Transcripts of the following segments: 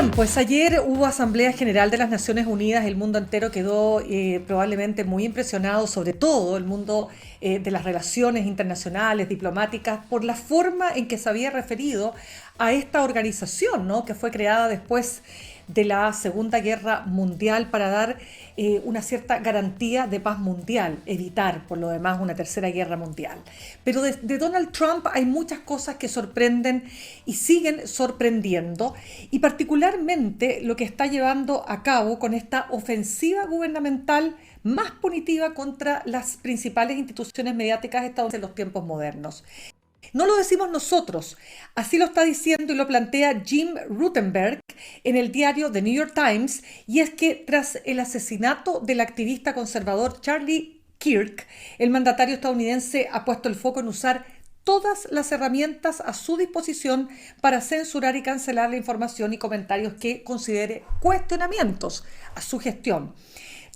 Bien, pues ayer hubo Asamblea General de las Naciones Unidas, el mundo entero quedó probablemente muy impresionado, sobre todo el mundo de las relaciones internacionales, diplomáticas, por la forma en que se había referido a esta organización, ¿no? Que fue creada después de la Segunda Guerra Mundial para dar una cierta garantía de paz mundial, evitar por lo demás una tercera guerra mundial. Pero de Donald Trump hay muchas cosas que sorprenden y siguen sorprendiendo, y particularmente lo que está llevando a cabo con esta ofensiva gubernamental más punitiva contra las principales instituciones mediáticas estadounidenses en los tiempos modernos. No lo decimos nosotros, así lo está diciendo y lo plantea Jim Rutenberg en el diario The New York Times, y es que tras el asesinato del activista conservador Charlie Kirk, el mandatario estadounidense ha puesto el foco en usar todas las herramientas a su disposición para censurar y cancelar la información y comentarios que considere cuestionamientos a su gestión.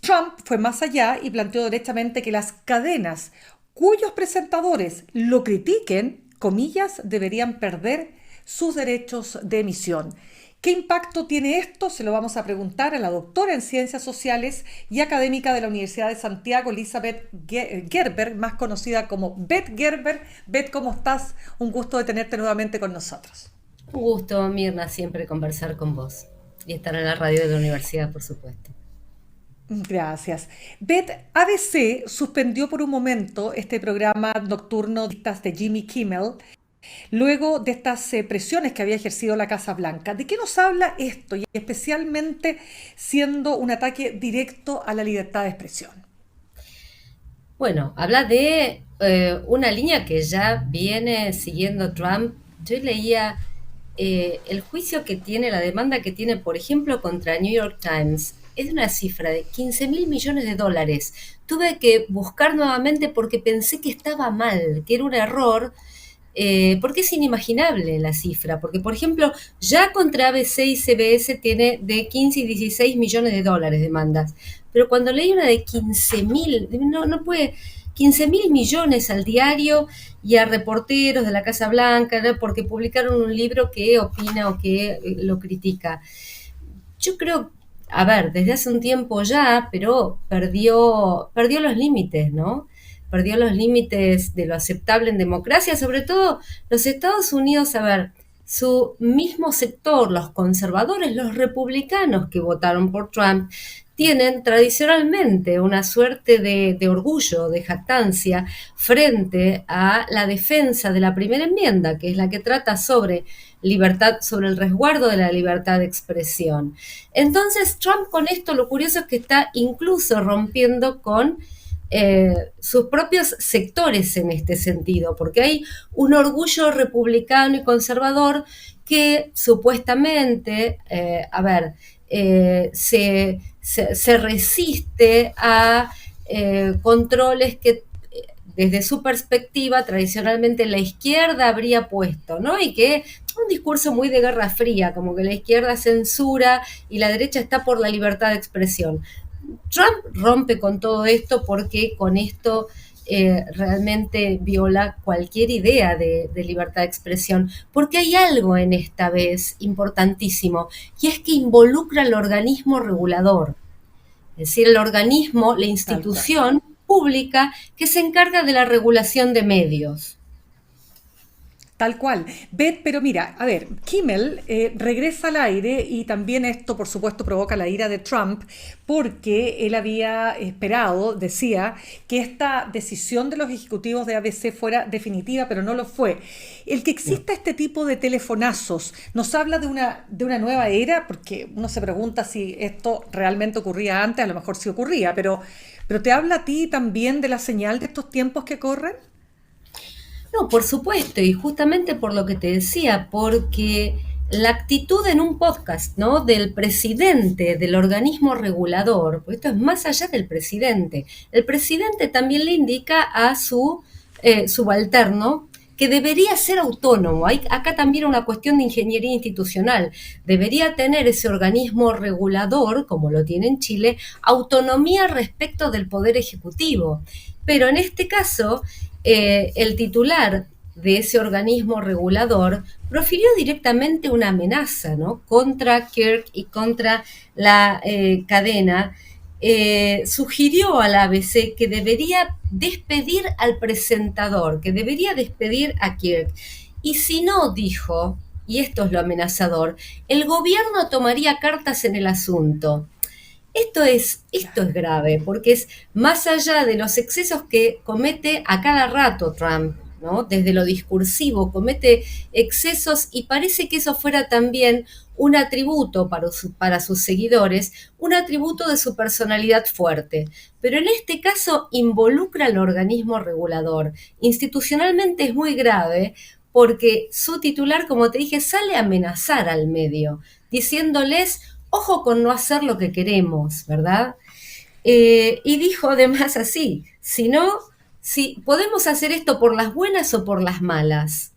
Trump fue más allá y planteó derechamente que las cadenas cuyos presentadores lo critiquen, comillas, deberían perder sus derechos de emisión. ¿Qué impacto tiene esto? Se lo vamos a preguntar a la doctora en Ciencias Sociales y académica de la Universidad de Santiago, Elizabeth Gerber, más conocida como Beth Gerber. Beth, ¿cómo estás? Un gusto de tenerte nuevamente con nosotros. Un gusto, Mirna, siempre conversar con vos y estar en la radio de la universidad, por supuesto. Gracias. Beth, ABC suspendió por un momento este programa nocturno de Jimmy Kimmel, luego de estas presiones que había ejercido la Casa Blanca. ¿De qué nos habla esto? Y especialmente siendo un ataque directo a la libertad de expresión. Bueno, habla de una línea que ya viene siguiendo Trump. Yo leía el juicio que tiene, la demanda que tiene, por ejemplo, contra New York Times. Es de una cifra de 15.000 millones de dólares. Tuve que buscar nuevamente porque pensé que estaba mal, que era un error, porque es inimaginable la cifra. Porque, por ejemplo, ya contra ABC y CBS tiene de 15 y 16 millones de dólares demandas. Pero cuando leí una de 15.000, no puede, 15.000 millones al diario y a reporteros de la Casa Blanca, ¿no? Porque publicaron un libro que opina o que lo critica. Yo creo, a ver, desde hace un tiempo ya, pero perdió los límites, ¿no? Perdió los límites de lo aceptable en democracia, sobre todo los Estados Unidos, a ver, su mismo sector, los conservadores, los republicanos que votaron por Trump, tienen tradicionalmente una suerte de orgullo, de jactancia, frente a la defensa de la primera enmienda, que es la que trata sobre libertad, sobre el resguardo de la libertad de expresión. Entonces, Trump con esto, lo curioso es que está incluso rompiendo con sus propios sectores en este sentido, porque hay un orgullo republicano y conservador que supuestamente, se resiste a controles que desde su perspectiva tradicionalmente la izquierda habría puesto, ¿no? Y que un discurso muy de Guerra Fría, como que la izquierda censura y la derecha está por la libertad de expresión. Trump rompe con todo esto porque con esto realmente viola cualquier idea de libertad de expresión, porque hay algo en esta vez importantísimo, y es que involucra al organismo regulador, es decir, el organismo, la Tal cual. institución pública que se encarga de la regulación de medios. Tal cual. Beth, pero mira, a ver, Kimmel regresa al aire y también esto, por supuesto, provoca la ira de Trump porque él había esperado, decía, que esta decisión de los ejecutivos de ABC fuera definitiva, pero no lo fue. El que exista este tipo de telefonazos nos habla de una nueva era, porque uno se pregunta si esto realmente ocurría antes, a lo mejor sí ocurría, pero ¿te habla a ti también de la señal de estos tiempos que corren? No, por supuesto, y justamente por lo que te decía, porque la actitud en un podcast, ¿no? Del presidente, del organismo regulador, pues esto es más allá del presidente. El presidente también le indica a su subalterno que debería ser autónomo. Hay acá también una cuestión de ingeniería institucional. Debería tener ese organismo regulador, como lo tiene en Chile, autonomía respecto del poder ejecutivo. Pero en este caso, el titular de ese organismo regulador, profirió directamente una amenaza, ¿no?, contra Kirk y contra la cadena. Sugirió a la ABC que debería despedir al presentador, que debería despedir a Kirk. Y si no, dijo, y esto es lo amenazador, el gobierno tomaría cartas en el asunto. Esto es grave, porque es más allá de los excesos que comete a cada rato Trump, ¿no? Desde lo discursivo, comete excesos y parece que eso fuera también un atributo para sus seguidores, un atributo de su personalidad fuerte. Pero en este caso involucra al organismo regulador. Institucionalmente es muy grave porque su titular, como te dije, sale a amenazar al medio, diciéndoles ojo con no hacer lo que queremos, ¿verdad? Y dijo además así, si podemos hacer esto por las buenas o por las malas.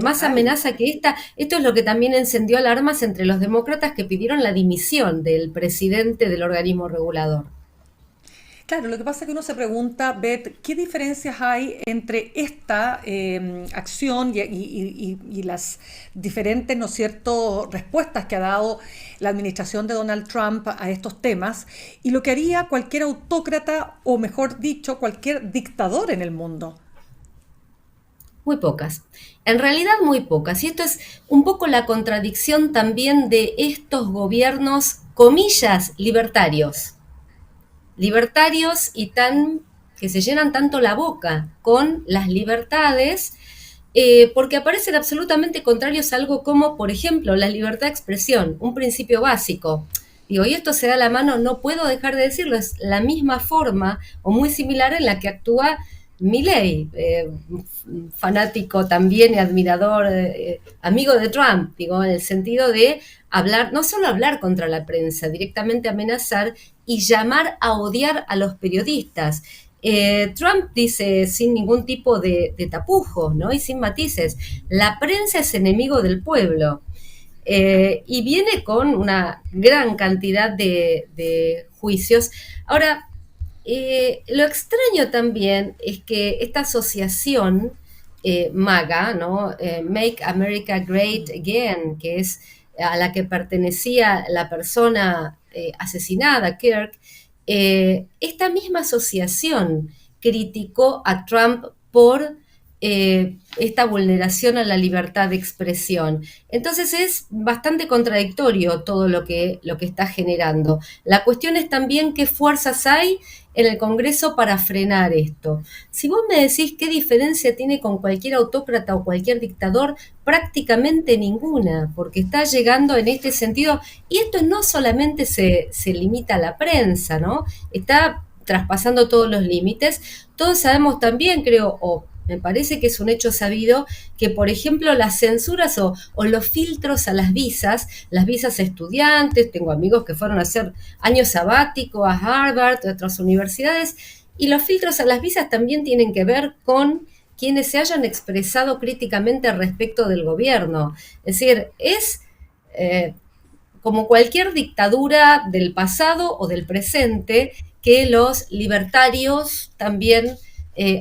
Más Total. amenaza que esta, esto es lo que también encendió alarmas entre los demócratas que pidieron la dimisión del presidente del organismo regulador. Claro, lo que pasa es que uno se pregunta, Beth, ¿qué diferencias hay entre esta acción y las diferentes, ¿no es cierto?, respuestas que ha dado la administración de Donald Trump a estos temas y lo que haría cualquier autócrata o, mejor dicho, cualquier dictador en el mundo? Muy pocas. En realidad muy pocas. Y esto es un poco la contradicción también de estos gobiernos, comillas, libertarios. Libertarios y tan que se llenan tanto la boca con las libertades, porque aparecen absolutamente contrarios a algo como, por ejemplo, la libertad de expresión, un principio básico. Digo, y esto se da la mano, no puedo dejar de decirlo, es la misma forma o muy similar en la que actúa Milley, fanático también y admirador, amigo de Trump, digo, en el sentido de hablar, no solo hablar contra la prensa, directamente amenazar y llamar a odiar a los periodistas. Trump dice sin ningún tipo de tapujos, ¿no?, y sin matices, la prensa es enemigo del pueblo. Y viene con una gran cantidad de juicios. Ahora, lo extraño también es que esta asociación MAGA, ¿no? Make America Great Again, que es a la que pertenecía la persona asesinada, Kirk, esta misma asociación criticó a Trump por esta vulneración a la libertad de expresión. Entonces es bastante contradictorio todo lo que está generando. La cuestión es también qué fuerzas hay en el Congreso para frenar esto. Si vos me decís qué diferencia tiene con cualquier autócrata o cualquier dictador, prácticamente ninguna, porque está llegando en este sentido, y esto no solamente se limita a la prensa, ¿no? Está traspasando todos los límites. Todos sabemos también, creo, o me parece que es un hecho sabido, que por ejemplo las censuras o los filtros a las visas estudiantes, tengo amigos que fueron a hacer año sabático a Harvard, a otras universidades, y los filtros a las visas también tienen que ver con quienes se hayan expresado críticamente respecto del gobierno. Es decir, es como cualquier dictadura del pasado o del presente que los libertarios también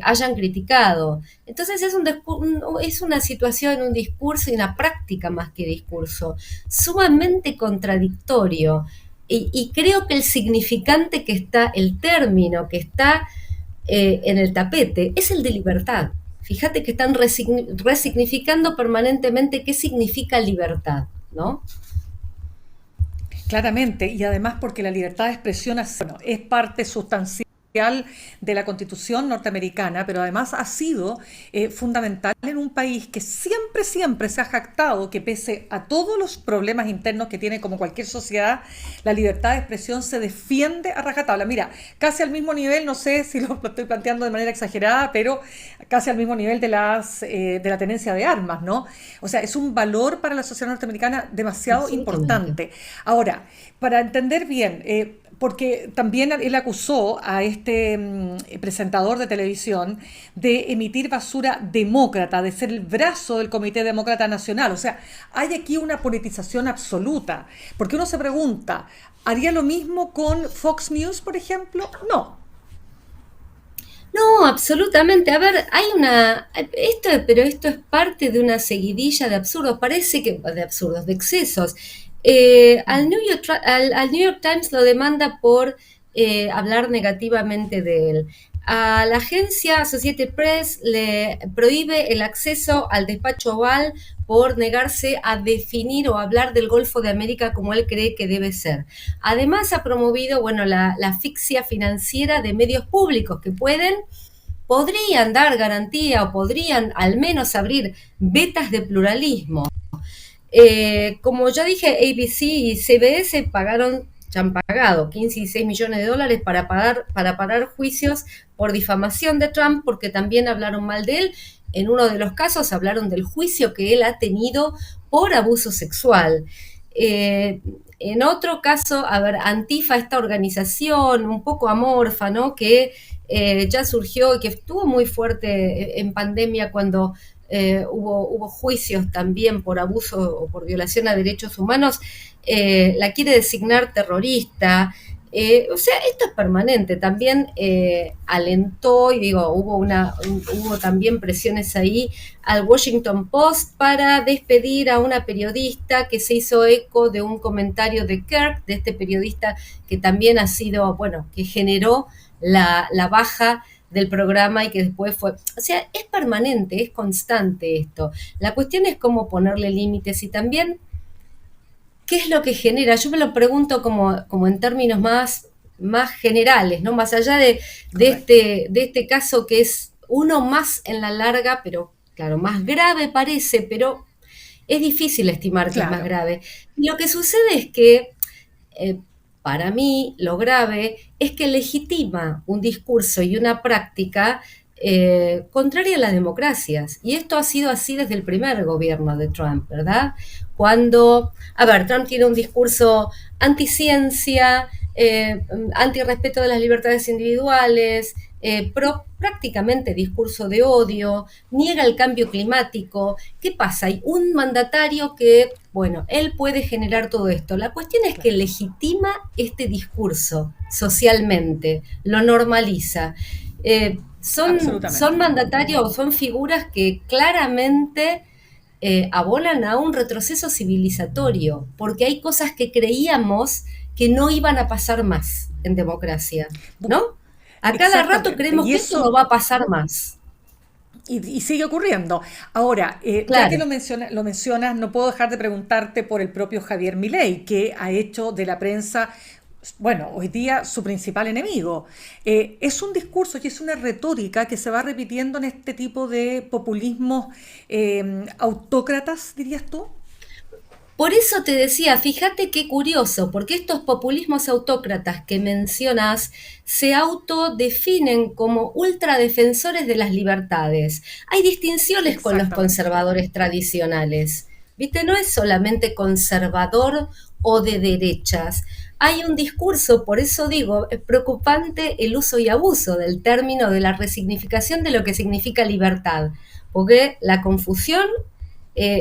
hayan criticado. Entonces es una situación, un discurso y una práctica más que discurso, sumamente contradictorio. Y creo que el significante que está, el término que está en el tapete, es el de libertad. Fíjate que están resignificando permanentemente qué significa libertad, ¿no? Claramente, y además porque la libertad de expresión bueno, es parte sustancial de la Constitución norteamericana, pero además ha sido fundamental en un país que siempre, siempre se ha jactado que pese a todos los problemas internos que tiene como cualquier sociedad, la libertad de expresión se defiende a rajatabla. Mira, casi al mismo nivel, no sé si lo estoy planteando de manera exagerada, pero casi al mismo nivel de la tenencia de armas, ¿no? O sea, es un valor para la sociedad norteamericana demasiado Absolutamente. importante. Ahora, para entender bien, porque también él acusó a este presentador de televisión de emitir basura demócrata, de ser el brazo del Comité Demócrata Nacional. O sea, hay aquí una politización absoluta. Porque uno se pregunta, ¿haría lo mismo con Fox News, por ejemplo? No. No, absolutamente. A ver, pero esto es parte de una seguidilla de absurdos, parece que, de absurdos, de excesos. Al New York Times lo demanda por hablar negativamente de él. A la agencia Associated Press le prohíbe el acceso al despacho Oval por negarse a definir o hablar del Golfo de América como él cree que debe ser. Además ha promovido, bueno, la asfixia financiera de medios públicos que podrían dar garantía o podrían al menos abrir vetas de pluralismo. Como ya dije, ABC y CBS ya han pagado 15 y 6 millones de dólares para parar juicios por difamación de Trump, porque también hablaron mal de él. En uno de los casos hablaron del juicio que él ha tenido por abuso sexual. En otro caso, a ver, Antifa, esta organización un poco amorfa, ¿no? Que ya surgió y que estuvo muy fuerte en pandemia cuando hubo juicios también por abuso o por violación a derechos humanos, la quiere designar terrorista. O sea, esto es permanente. También alentó, y digo, hubo también presiones ahí al Washington Post para despedir a una periodista que se hizo eco de un comentario de Kirk, de este periodista que también ha sido, bueno, que generó la baja del programa y que después fue, o sea, es permanente, es constante esto. La cuestión es cómo ponerle límites y también qué es lo que genera. Yo me lo pregunto como en términos más generales, ¿no? Más allá Correcto. de este caso que es uno más en la larga, pero claro, más grave parece, pero es difícil estimar que es más Claro. grave. Lo que sucede es que eh, para mí lo grave es que legitima un discurso y una práctica contraria a las democracias. Y esto ha sido así desde el primer gobierno de Trump, ¿verdad? Cuando, a ver, Trump tiene un discurso anticiencia, antirrespeto de las libertades individuales, prácticamente discurso de odio, niega el cambio climático. ¿Qué pasa? Hay un mandatario que, bueno, él puede generar todo esto. La cuestión es que Claro. legitima este discurso socialmente, lo normaliza. Son Absolutamente. mandatarios, son figuras que claramente abonan a un retroceso civilizatorio, porque hay cosas que creíamos que no iban a pasar más en democracia, Bu- ¿no? A cada rato Exactamente. creemos Y que esto no eso va a pasar más. y sigue ocurriendo. Ahora, ya que Claro. lo mencionas, no puedo dejar de preguntarte por el propio Javier Milei, que ha hecho de la prensa, bueno, hoy día su principal enemigo. Es un discurso y es una retórica que se va repitiendo en este tipo de populismos autócratas, dirías tú. Por eso te decía, fíjate qué curioso, porque estos populismos autócratas que mencionas se autodefinen como ultradefensores de las libertades. Hay distinciones con los Exactamente. conservadores tradicionales. ¿Viste? No es solamente conservador o de derechas. Hay un discurso, por eso digo, es preocupante el uso y abuso del término, de la resignificación de lo que significa libertad, porque la confusión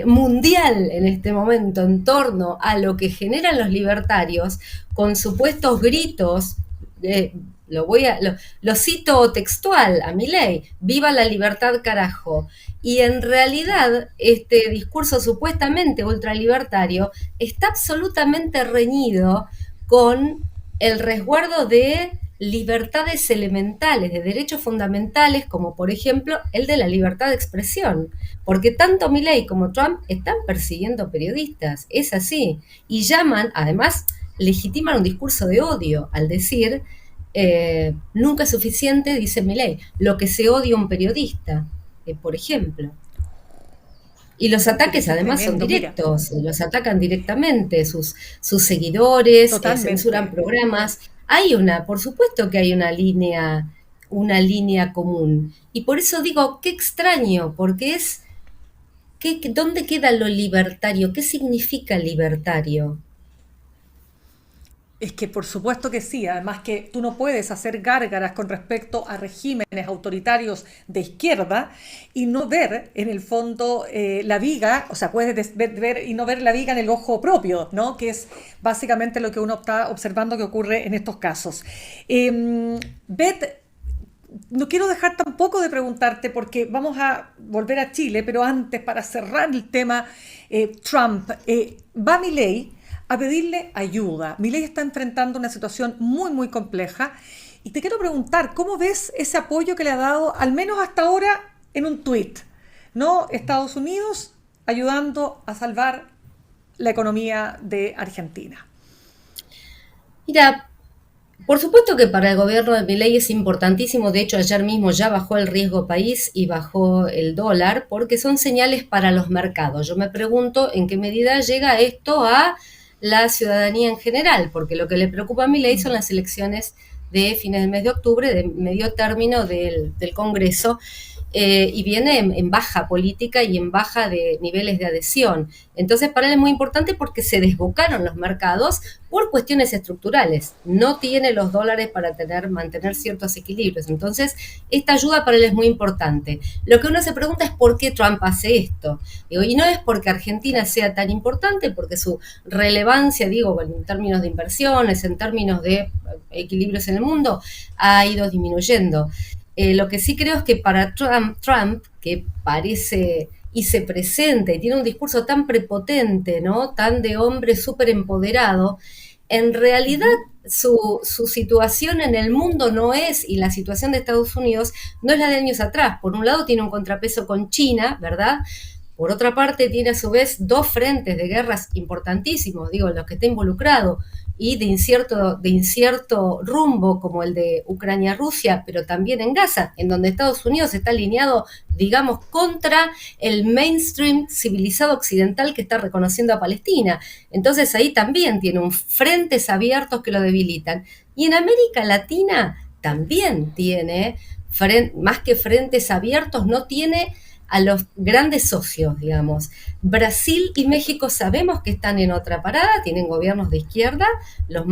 mundial en este momento en torno a lo que generan los libertarios, con supuestos gritos, eh, lo cito textual a mi ley, viva la libertad carajo. Y en realidad este discurso supuestamente ultralibertario está absolutamente reñido con el resguardo de libertades elementales, de derechos fundamentales, como por ejemplo el de la libertad de expresión. Porque tanto Milley como Trump están persiguiendo periodistas, es así. Y llaman, además, legitiman un discurso de odio al decir, nunca es suficiente, dice Milley, lo que se odia a un periodista, por ejemplo. Y los Pero ataques es que es además son tremendo, mira, directos, los atacan directamente, sus seguidores censuran totalmente. programas. Por supuesto que hay una línea común. Y por eso digo, qué extraño, porque ¿dónde queda lo libertario? ¿Qué significa libertario? Es que por supuesto que sí, además que tú no puedes hacer gárgaras con respecto a regímenes autoritarios de izquierda y no ver en el fondo la viga, o sea, puedes ver y no ver la viga en el ojo propio, ¿no? Que es básicamente lo que uno está observando que ocurre en estos casos. Beth, no quiero dejar tampoco de preguntarte, porque vamos a volver a Chile, pero antes, para cerrar el tema Trump, va Milei a pedirle ayuda. Milei está enfrentando una situación muy, muy compleja. Y te quiero preguntar, ¿cómo ves ese apoyo que le ha dado, al menos hasta ahora, en un tuit? ¿No? Estados Unidos ayudando a salvar la economía de Argentina. Mira, por supuesto que para el gobierno de Milei es importantísimo, de hecho ayer mismo ya bajó el riesgo país y bajó el dólar, porque son señales para los mercados. Yo me pregunto en qué medida llega esto a la ciudadanía en general, porque lo que le preocupa a Milei son las elecciones de fines del mes de octubre, de medio término del Congreso, y viene en baja política y en baja de niveles de adhesión. Entonces, para él es muy importante porque se desbocaron los mercados por cuestiones estructurales. No tiene los dólares para mantener ciertos equilibrios. Entonces, esta ayuda para él es muy importante. Lo que uno se pregunta es por qué Trump hace esto. Digo, y no es porque Argentina sea tan importante, porque su relevancia, digo, en términos de inversiones, en términos de equilibrios en el mundo, ha ido disminuyendo. Lo que sí creo es que para Trump, que parece y se presenta y tiene un discurso tan prepotente, ¿no? Tan de hombre súper empoderado, en realidad su situación en el mundo no es, y la situación de Estados Unidos no es la de años atrás. Por un lado tiene un contrapeso con China, ¿verdad? Por otra parte, tiene a su vez dos frentes de guerras importantísimos, digo, en los que está involucrado, y de incierto rumbo, como el de Ucrania-Rusia, pero también en Gaza, en donde Estados Unidos está alineado, digamos, contra el mainstream civilizado occidental que está reconociendo a Palestina. Entonces ahí también tiene un frentes abiertos que lo debilitan. Y en América Latina también tiene, más que frentes abiertos, no tiene a los grandes socios, digamos. Brasil y México sabemos que están en otra parada, tienen gobiernos de izquierda, los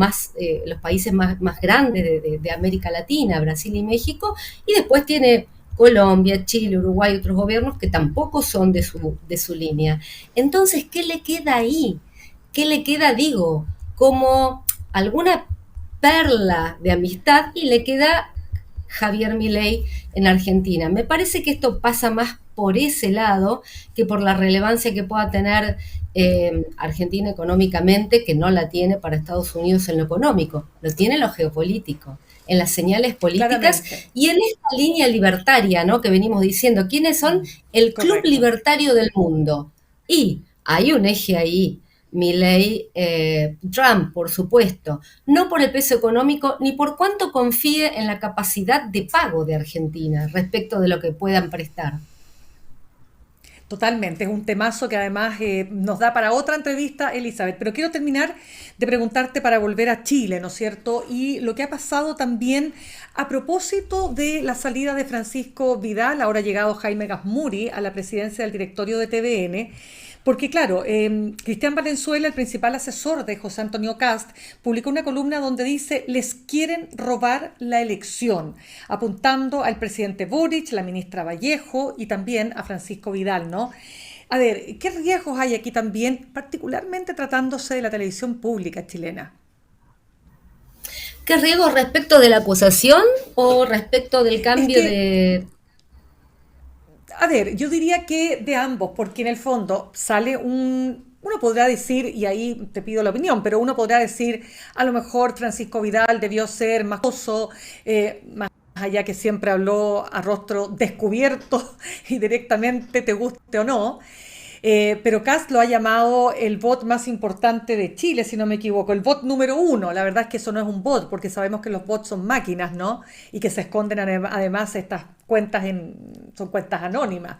países más grandes de América Latina, Brasil y México, y después tiene Colombia, Chile, Uruguay, otros gobiernos que tampoco son de su línea. Entonces, ¿qué le queda ahí? ¿Qué le queda, digo, como alguna perla de amistad? Y le queda Javier Milei en Argentina. Me parece que esto pasa más por ese lado que por la relevancia que pueda tener Argentina económicamente, que no la tiene para Estados Unidos en lo económico, lo tiene en lo geopolítico, en las señales políticas Claramente. y en esta línea libertaria, ¿no? Que venimos diciendo, ¿quiénes son el club Correcto. libertario del mundo? Y hay un eje ahí, Milley, Trump, por supuesto, no por el peso económico ni por cuánto confíe en la capacidad de pago de Argentina respecto de lo que puedan prestar. Totalmente, es un temazo que además nos da para otra entrevista, Elizabeth. Pero quiero terminar de preguntarte para volver a Chile, ¿no es cierto? Y lo que ha pasado también a propósito de la salida de Francisco Vidal, ahora llegado Jaime Gazmuri, a la presidencia del directorio de TVN. Porque claro, Cristian Valenzuela, el principal asesor de José Antonio Cast, publicó una columna donde dice: les quieren robar la elección, apuntando al presidente Boric, la ministra Vallejo y también a Francisco Vidal, ¿no? A ver, ¿qué riesgos hay aquí también, particularmente tratándose de la televisión pública chilena? ¿Qué riesgo respecto de la acusación o respecto del Es cambio que de... a ver, yo diría que de ambos, porque en el fondo sale uno podrá decir, y ahí te pido la opinión, pero uno podrá decir, a lo mejor Francisco Vidal debió ser más oso, más allá que siempre habló a rostro descubierto y directamente te guste o no. Pero Kast lo ha llamado el bot más importante de Chile, si no me equivoco, el bot número uno. La verdad es que eso no es un bot, porque sabemos que los bots son máquinas, ¿no? Y que se esconden además estas cuentas son cuentas anónimas.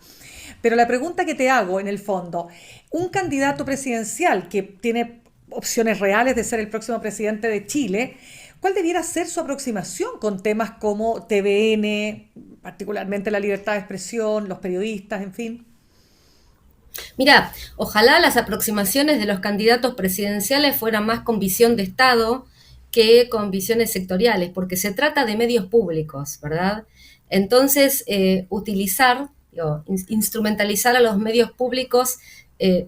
Pero la pregunta que te hago en el fondo, un candidato presidencial que tiene opciones reales de ser el próximo presidente de Chile, ¿cuál debiera ser su aproximación con temas como TVN, particularmente la libertad de expresión, los periodistas, en fin? Mira, ojalá las aproximaciones de los candidatos presidenciales fueran más con visión de Estado que con visiones sectoriales, porque se trata de medios públicos, ¿verdad? Entonces, instrumentalizar a los medios públicos,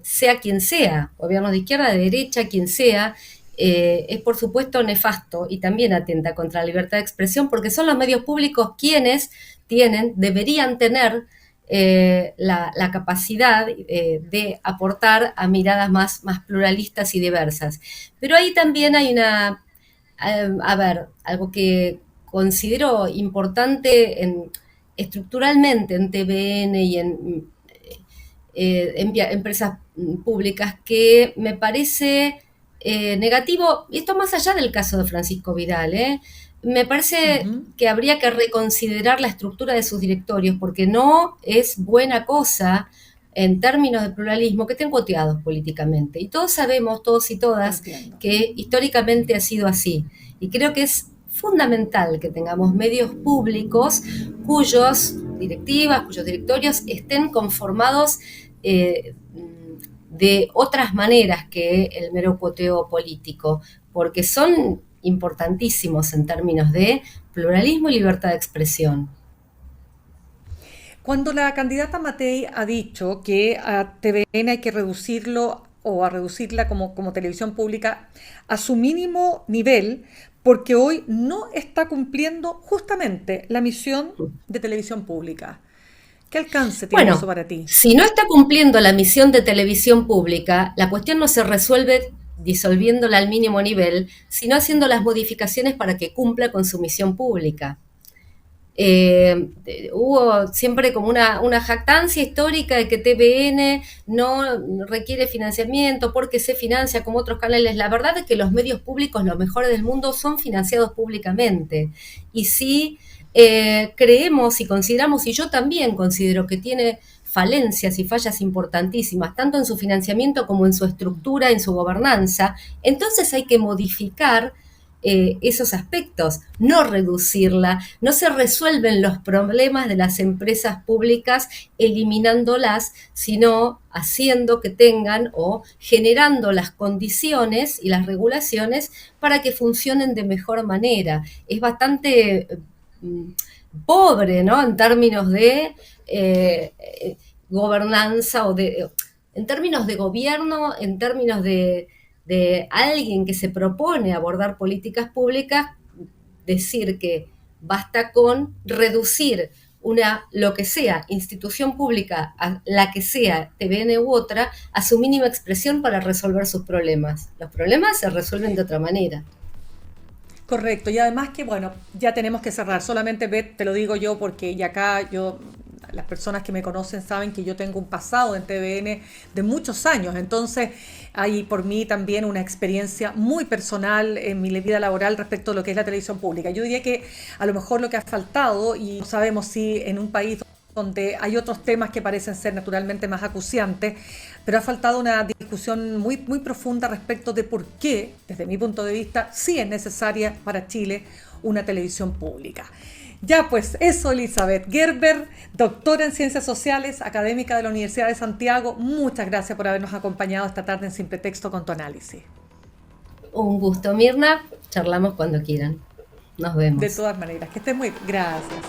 sea quien sea, gobiernos de izquierda, de derecha, quien sea, es por supuesto nefasto y también atenta contra la libertad de expresión, porque son los medios públicos quienes deberían tener la capacidad de aportar a miradas más pluralistas y diversas. Pero ahí también hay algo que considero importante estructuralmente en TVN y en empresas públicas, que me parece negativo, y esto más allá del caso de Francisco Vidal, me parece Ujú. que habría que reconsiderar la estructura de sus directorios, porque no es buena cosa en términos de pluralismo que estén coteados políticamente. Y todos sabemos, todos y todas, Entiendo. que históricamente ha sido así. Y creo que es fundamental que tengamos medios públicos cuyos directivas, cuyos directorios estén conformados de otras maneras que el mero cuoteo político, porque son importantísimos en términos de pluralismo y libertad de expresión. Cuando la candidata Matei ha dicho que a TVN hay que reducirlo o a reducirla como televisión pública a su mínimo nivel, porque hoy no está cumpliendo justamente la misión de televisión pública. ¿Qué alcance tiene eso Bueno, para ti? si no está cumpliendo la misión de televisión pública, la cuestión no se resuelve disolviéndola al mínimo nivel, sino haciendo las modificaciones para que cumpla con su misión pública. Hubo siempre como una jactancia histórica de que TVN no requiere financiamiento porque se financia como otros canales. La verdad es que los medios públicos, los mejores del mundo, son financiados públicamente. Y si creemos y consideramos, y yo también considero que tiene falencias y fallas importantísimas, tanto en su financiamiento como en su estructura, en su gobernanza, entonces hay que modificar esos aspectos, no reducirla. No se resuelven los problemas de las empresas públicas eliminándolas, sino haciendo que tengan o generando las condiciones y las regulaciones para que funcionen de mejor manera. Es bastante pobre, ¿no? En términos de gobernanza en términos de gobierno, en términos de alguien que se propone abordar políticas públicas, decir que basta con reducir lo que sea, institución pública, a la que sea, TVN u otra, a su mínima expresión para resolver sus problemas. Los problemas se resuelven de otra manera. Correcto, y además que, bueno, ya tenemos que cerrar. Solamente te lo digo yo porque y acá las personas que me conocen saben que yo tengo un pasado en TVN de muchos años, entonces hay por mí también una experiencia muy personal en mi vida laboral respecto a lo que es la televisión pública. Yo diría que a lo mejor lo que ha faltado, y no sabemos si en un país donde hay otros temas que parecen ser naturalmente más acuciantes, pero ha faltado una discusión muy profunda respecto de por qué, desde mi punto de vista, sí es necesaria para Chile una televisión pública. Ya pues, eso, Elizabeth Gerber, doctora en Ciencias Sociales, académica de la Universidad de Santiago, muchas gracias por habernos acompañado esta tarde en Simple Texto con tu análisis. Un gusto, Mirna. Charlamos cuando quieran. Nos De vemos. todas maneras, que estés muy... Gracias.